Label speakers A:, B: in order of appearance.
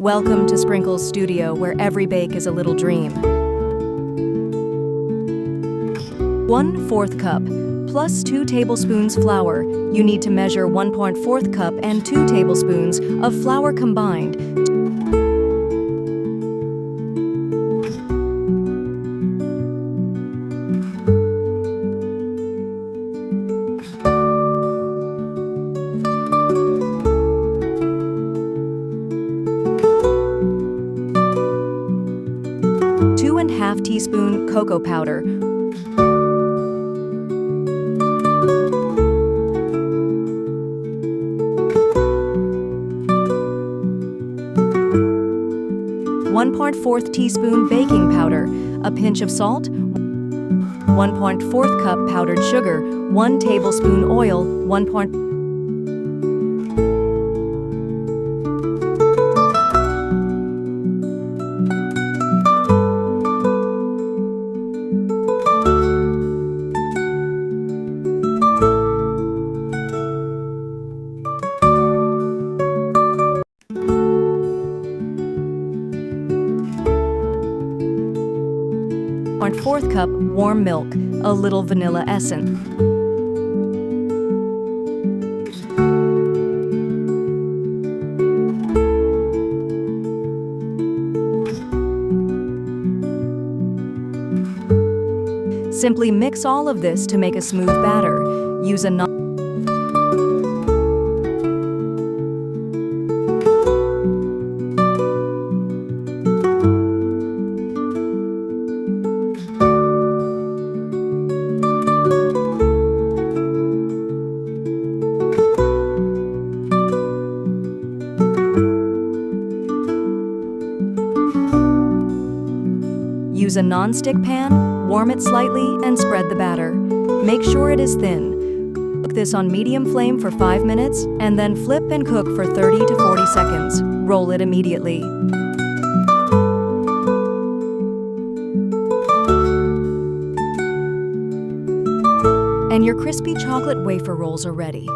A: Welcome to Sprinkle's studio, where every bake is a little dream. 1/4 cup plus 2 tablespoons flour. You need to measure 1/4 cup and 2 tablespoons of flour combined. Two and a half teaspoon cocoa powder. 1/4 teaspoon baking powder, a pinch of salt, 1/4 cup powdered sugar, 1 tablespoon oil, 1. One-fourth cup warm milk, a little vanilla essence. Simply mix all of this to make a smooth batter. Use a Use a non-stick pan, warm it slightly, and spread the batter. Make sure it is thin. Cook this on medium flame for 5 minutes, and then flip and cook for 30 to 40 seconds. Roll it immediately. And your crispy chocolate wafer rolls are ready.